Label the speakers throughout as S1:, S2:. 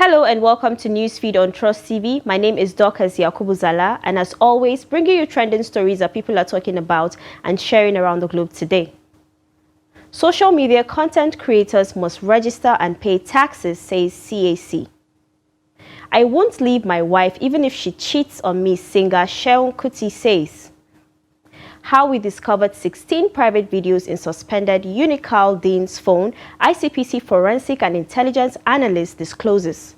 S1: Hello and welcome to Newsfeed on Trust TV. My name is Dorcas Yakubuzala, and as always, bringing you trending stories that people are talking about and sharing around the globe today. Social media content creators must register and pay taxes, says CAC. I won't leave my wife even if she cheats on me, singer Nyesom Wike says. How we discovered 16 private videos in suspended Unical Dean's phone, ICPC forensic and intelligence analyst discloses.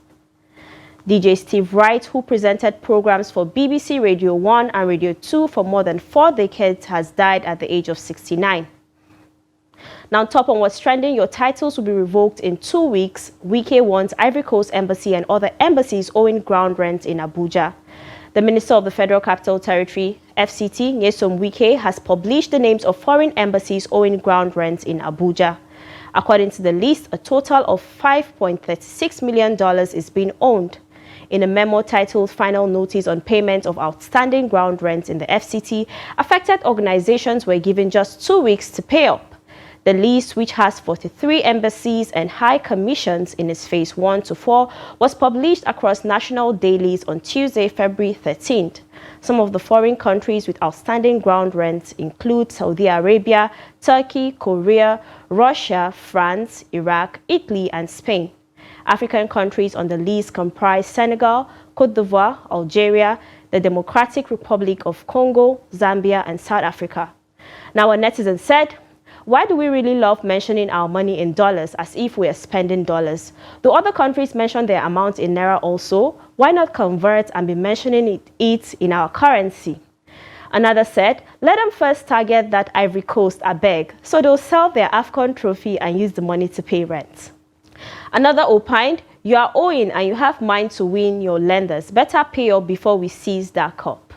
S1: DJ Steve Wright, who presented programs for BBC Radio 1 and Radio 2 for more than 4 decades, has died at the age of 69. Now, top on what's trending, your titles will be revoked in 2 weeks. Wike wants Ivory Coast Embassy and other embassies owing ground rent in Abuja. The Minister of the Federal Capital Territory, FCT, Nyesom Wike, has published the names of foreign embassies owing ground rent in Abuja. According to the list, a total of $5.36 million is being owned. In a memo titled Final Notice on Payment of Outstanding Ground Rent in the FCT, affected organizations were given just 2 weeks to pay up. The list, which has 43 embassies and high commissions in its phase 1 to 4, was published across national dailies on Tuesday, February 13th. Some of the foreign countries with outstanding ground rents include Saudi Arabia, Turkey, Korea, Russia, France, Iraq, Italy, and Spain. African countries on the list comprise Senegal, Cote d'Ivoire, Algeria, the Democratic Republic of Congo, Zambia, and South Africa. Now, a netizen said, "Why do we really love mentioning our money in dollars as if we are spending dollars? Do other countries mention their amount in naira also? Why not convert and be mentioning it in our currency?" Another said, "Let them first target that Ivory Coast, abeg, so they'll sell their AFCON trophy and use the money to pay rent." Another opined, "You are owing and you have mind to win your lenders. Better pay up before we seize that cup."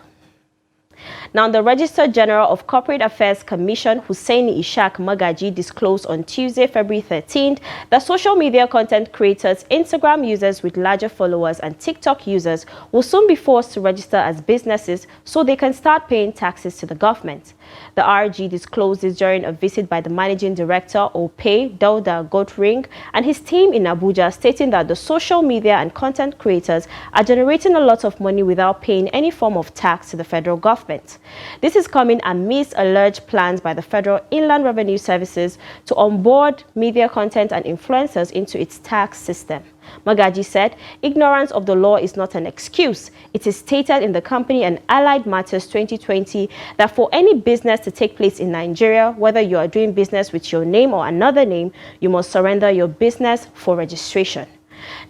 S1: Now, the Registrar General of Corporate Affairs Commission, Hussaini Ishaq Magaji, disclosed on Tuesday, February 13th, that social media content creators, Instagram users with larger followers, and TikTok users will soon be forced to register as businesses so they can start paying taxes to the government. The RG disclosed this during a visit by the Managing Director, OPE, Dauda Godring, and his team in Abuja, stating that the social media and content creators are generating a lot of money without paying any form of tax to the federal government. This is coming amidst alleged plans by the Federal Inland Revenue Services to onboard media content and influencers into its tax system. Magaji said, "Ignorance of the law is not an excuse. It is stated in the Company and Allied Matters 2020 that for any business to take place in Nigeria, whether you are doing business with your name or another name, you must surrender your business for registration."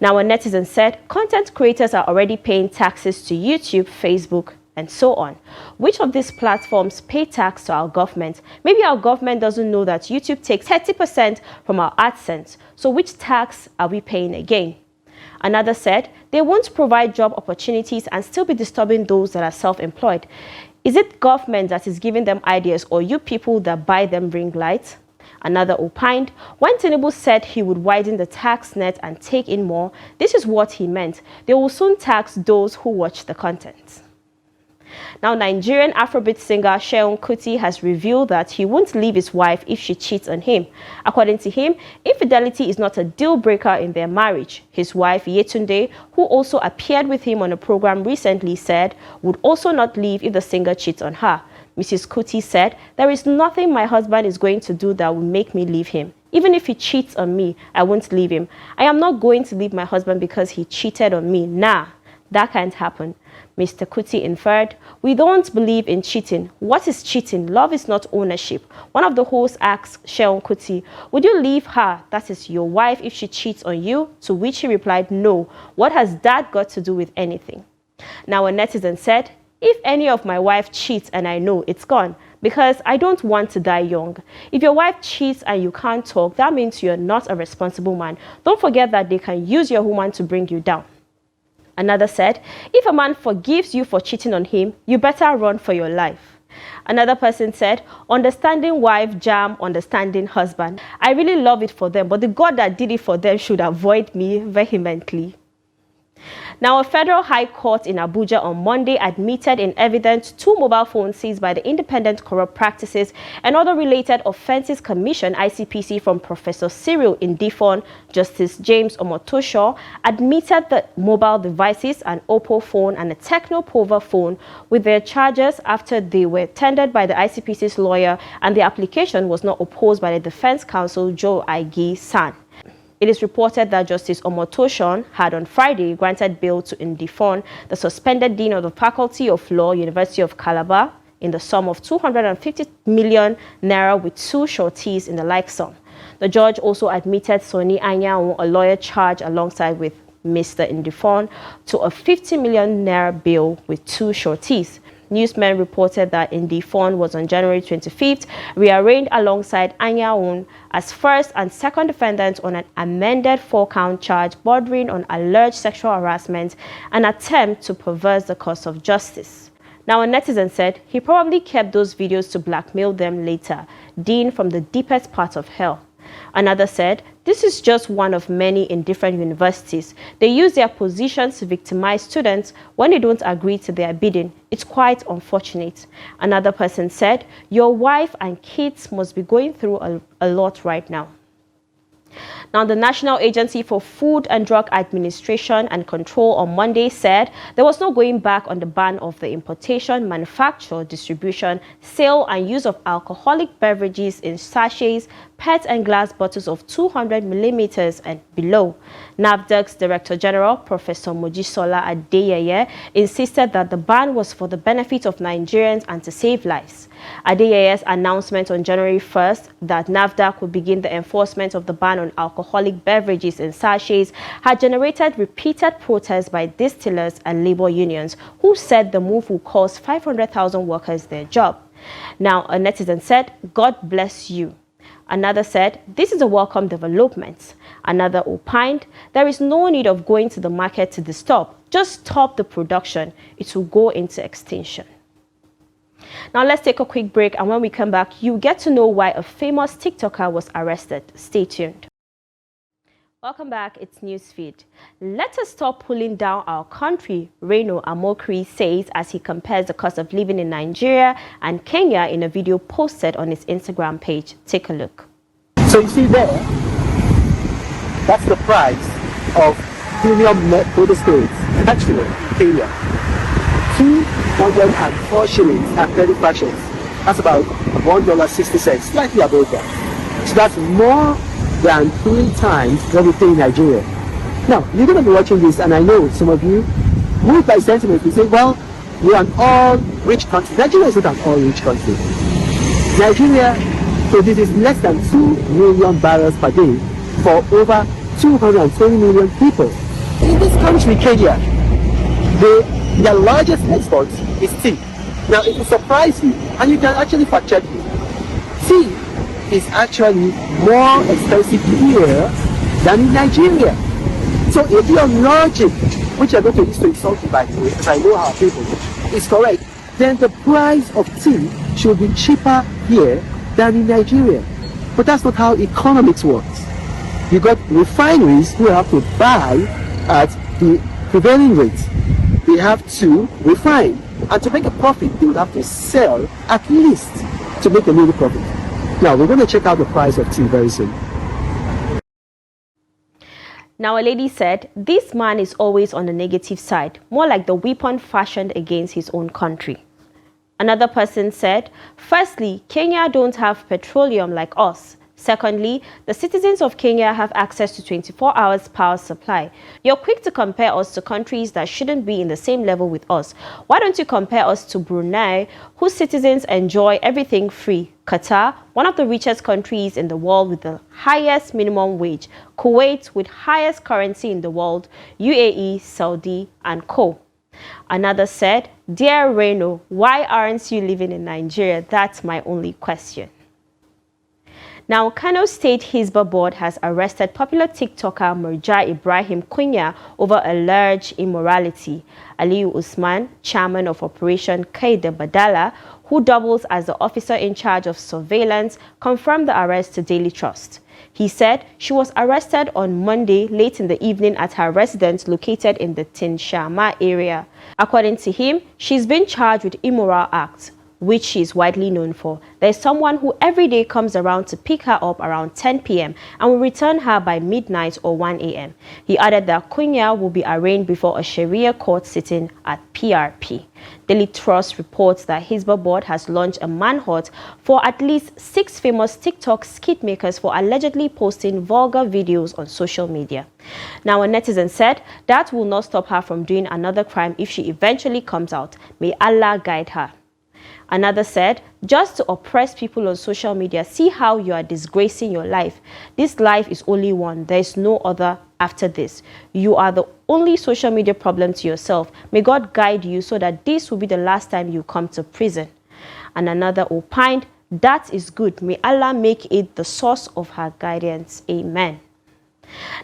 S1: Now, a netizen said, "Content creators are already paying taxes to YouTube, Facebook, and so on. Which of these platforms pay tax to our government? Maybe our government doesn't know that YouTube takes 30% from our AdSense, so which tax are we paying again?" Another said, "They won't provide job opportunities and still be disturbing those that are self-employed. Is it government that is giving them ideas or you people that buy them ring lights?" Another opined, "When Tinubu said he would widen the tax net and take in more, this is what he meant. They will soon tax those who watch the content." Now, Nigerian Afrobeat singer Nyesom Wike has revealed that he won't leave his wife if she cheats on him. According to him, infidelity is not a deal breaker in their marriage. His wife, Yetunde, who also appeared with him on a program recently, said would also not leave if the singer cheats on her. Mrs. Wike said, "There is nothing my husband is going to do that will make me leave him. Even if he cheats on me, I won't leave him. I am not going to leave my husband because he cheated on me. Nah, that can't happen." Mr. Wike inferred, "We don't believe in cheating. What is cheating? Love is not ownership." One of the hosts asked Nyesom Wike, "Would you leave her, that is your wife, if she cheats on you?" To which he replied, "No. What has that got to do with anything?" Now, a netizen said, "If any of my wife cheats and I know, it's gone, because I don't want to die young. If your wife cheats and you can't talk, that means you're not a responsible man. Don't forget that they can use your woman to bring you down." Another said, "If a man forgives you for cheating on him, you better run for your life." Another person said, "Understanding wife jam understanding husband. I really love it for them, but the God that did it for them should avoid me vehemently." Now, a federal high court in Abuja on Monday admitted in evidence 2 mobile phones seized by the Independent Corrupt Practices and Other Related Offences Commission (ICPC) from Professor Cyril Ndifon. Justice James Omotosho admitted the mobile devices, an Oppo phone and a Tecno Pova phone, with their charges after they were tendered by the ICPC's lawyer and the application was not opposed by the defense counsel Joe Igi-San. It is reported that Justice Omotosho had on Friday granted bail to Ndifon, the suspended dean of the Faculty of Law, University of Calabar, in the sum of 250 million naira with 2 sureties in the like sum. The judge also admitted Sonny Anyanwu, a lawyer charged alongside with Mr. Ndifon, to a 50 million naira bail with 2 sureties. Newsmen reported that Ndifon was on January 25th rearranged alongside Anyanwu as first and second defendants on an amended 4-count charge bordering on alleged sexual harassment and attempt to perverse the course of justice. Now, a netizen said he probably kept those videos to blackmail them later, Dean from the deepest part of hell. Another said, this is just one of many in different universities. They use their positions to victimize students when they don't agree to their bidding. It's quite unfortunate. Another person said, your wife and kids must be going through a lot right now. Now, the National Agency for Food and Drug Administration and Control on Monday said there was no going back on the ban of the importation, manufacture, distribution, sale and use of alcoholic beverages in sachets, PET and glass bottles of 200 millimeters and below. NAFDAC's Director General, Professor Mojisola Adeyeye, insisted that the ban was for the benefit of Nigerians and to save lives. Adeyeye's announcement on January 1st that NAFDAC would begin the enforcement of the ban on alcoholic beverages in sachets had generated repeated protests by distillers and labor unions, who said the move will cost 500,000 workers their job. Now, a netizen said, God bless you. Another said, this is a welcome development. Another opined, there is no need of going to the market to disturb. Just stop the production. It will go into extinction. Now, let's take a quick break, and when we come back, you get to know why a famous TikToker was arrested. Stay tuned. Welcome back, it's Newsfeed. Let us stop pulling down our country, Reno Amokri says as he compares the cost of living in Nigeria and Kenya in a video posted on his Instagram page. Take a look.
S2: So you see there, that's the price of premium milk for the states, actually, Kenya. 204 shillings and 30 fractions. That's about $1.60, slightly above that. So that's more than 3 times what we pay in Nigeria. Now, you're going to be watching this, and I know some of you, moved by sentiment, you say, well, we're an all-rich country. Nigeria is not an all-rich country. Nigeria produces less than 2 million barrels per day for over 220 million people. In this country, Kenya, their largest export is tea. Now, it will surprise you, and you can actually fact-check me. Tea is actually more expensive here than in Nigeria. So if your logic, which I'm going to use to insult you by the way, because I know how people is correct, then the price of tea should be cheaper here than in Nigeria. But that's not how economics works. You got refineries who have to buy at the prevailing rate. They have to refine, and to make a profit, they would have to sell at least to make a little profit. Now, we're going to check out the price of tea very soon.
S1: Now, a lady said, this man is always on the negative side, more like the weapon fashioned against his own country. Another person said, firstly, Kenya don't have petroleum like us. Secondly, the citizens of Kenya have access to 24 hours power supply. You're quick to compare us to countries that shouldn't be in the same level with us. Why don't you compare us to Brunei, whose citizens enjoy everything free? Qatar, one of the richest countries in the world with the highest minimum wage. Kuwait, with highest currency in the world. UAE, Saudi, and co. Another said, dear Reno, why aren't you living in Nigeria? That's my only question. Now, Kano State Hisba Board has arrested popular TikToker Murja Ibrahim Kunya over alleged immorality. Aliyu Usman, chairman of Operation Kaide Badala, who doubles as the officer in charge of surveillance, confirmed the arrest to Daily Trust. He said she was arrested on Monday late in the evening at her residence located in the Tinshama area. According to him, she's been charged with immoral acts, which she is widely known for. There's someone who every day comes around to pick her up around 10 p.m. and will return her by midnight or 1 a.m. He added that Kunya will be arraigned before a Sharia court sitting at PRP. Daily Trust reports that Hizbah board has launched a manhunt for at least 6 famous TikTok skit makers for allegedly posting vulgar videos on social media. Now, a netizen said that will not stop her from doing another crime if she eventually comes out. May Allah guide her. Another said, just to oppress people on social media, see how you are disgracing your life. This life is only one. There is no other after this. You are the only social media problem to yourself. May God guide you so that this will be the last time you come to prison. And another opined, that is good. May Allah make it the source of her guidance. Amen.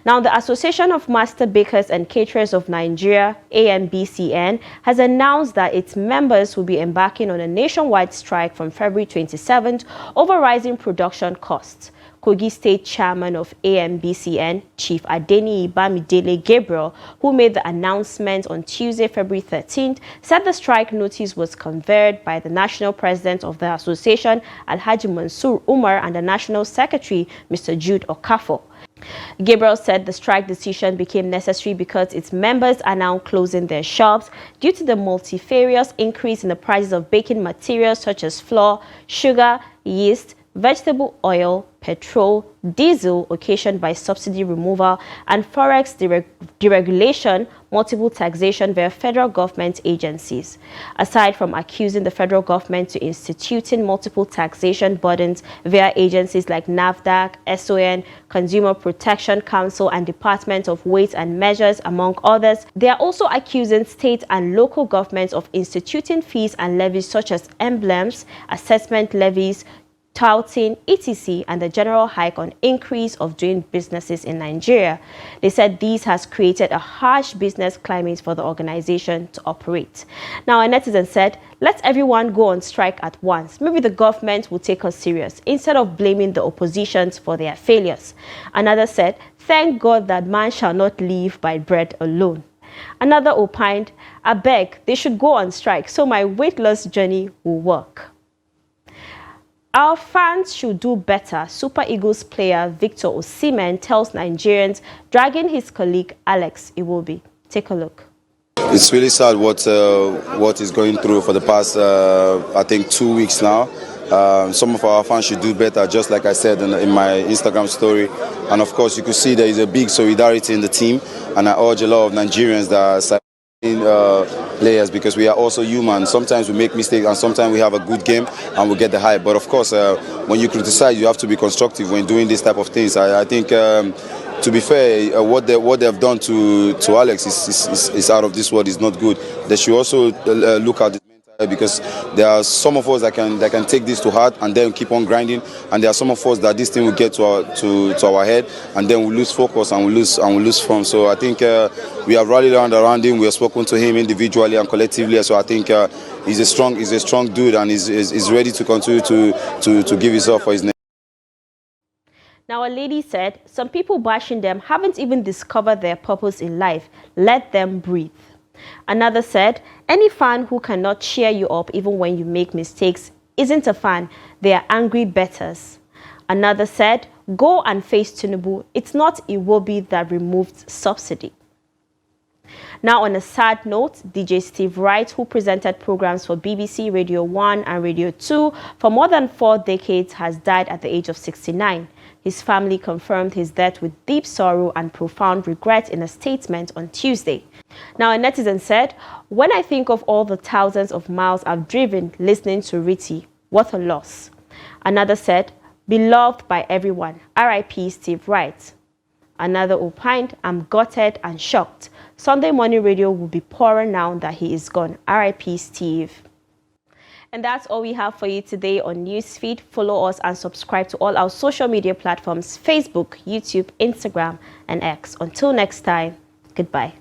S1: Now, the Association of Master Bakers and Caterers of Nigeria, AMBCN, has announced that its members will be embarking on a nationwide strike from February 27th over rising production costs. Kogi State Chairman of AMBCN, Chief Adeni Bamidele Gabriel, who made the announcement on Tuesday, February 13th, said the strike notice was conferred by the National President of the Association, Alhaji Mansour Umar, and the National Secretary, Mr. Jude Okafor. Gabriel said the strike decision became necessary because its members are now closing their shops due to the multifarious increase in the prices of baking materials such as flour, sugar, yeast, vegetable oil, petrol, diesel occasioned by subsidy removal, and forex deregulation, multiple taxation via federal government agencies. Aside from accusing the federal government to instituting multiple taxation burdens via agencies like NAFDAC, SON, Consumer Protection Council, and Department of Weights and Measures, among others, they are also accusing state and local governments of instituting fees and levies such as emblems, assessment levies, touting, etc., and the general hike on increase of doing businesses in Nigeria. They said this has created a harsh business climate for the organization to operate. Now, a netizen said, let everyone go on strike at once. Maybe the government will take us serious instead of blaming the oppositions for their failures. Another said, thank God that man shall not live by bread alone. Another opined, I beg, they should go on strike so my weight loss journey will work. Our fans should do better, Super Eagles player Victor Osimhen tells Nigerians, dragging his colleague Alex Iwobi. Take a look.
S3: It's really sad what is going through for the past, I think, 2 weeks now. Some of our fans should do better, just like I said in my Instagram story. And of course, you could see there is a big solidarity in the team. And I urge a lot of Nigerians that are players, because we are also human. Sometimes we make mistakes and sometimes we have a good game and we get the hype. But of course, when you criticize, you have to be constructive when doing this type of things. I think, to be fair, what they have done to Alex is out of this world, is not good. They should also look at it, because there are some of us that can take this to heart and then keep on grinding, and there are some of us that this thing will get to our head, and then we lose focus and we lose form. So I think we have rallied around him. We have spoken to him individually and collectively. So I think he's a strong dude, and he's ready to continue to give his all for his name.
S1: Now, a lady said, some people bashing them haven't even discovered their purpose in life. Let them breathe. Another said, any fan who cannot cheer you up even when you make mistakes isn't a fan. They are angry betters. Another said, go and face Tinubu. It's not Iwobi that removed subsidy. Now, on a sad note, DJ Steve Wright, who presented programs for BBC Radio 1 and Radio 2 for more than 4 decades, has died at the age of 69. His family confirmed his death with deep sorrow and profound regret in a statement on Tuesday. Now, a netizen said, when I think of all the thousands of miles I've driven listening to Ritty, what a loss. Another said, beloved by everyone, R.I.P. Steve Wright. Another opined, I'm gutted and shocked. Sunday morning radio will be poorer now that he is gone. R.I.P. Steve. And that's all we have for you today on Newsfeed. Follow us and subscribe to all our social media platforms, Facebook, YouTube, Instagram, and X. Until next time, goodbye.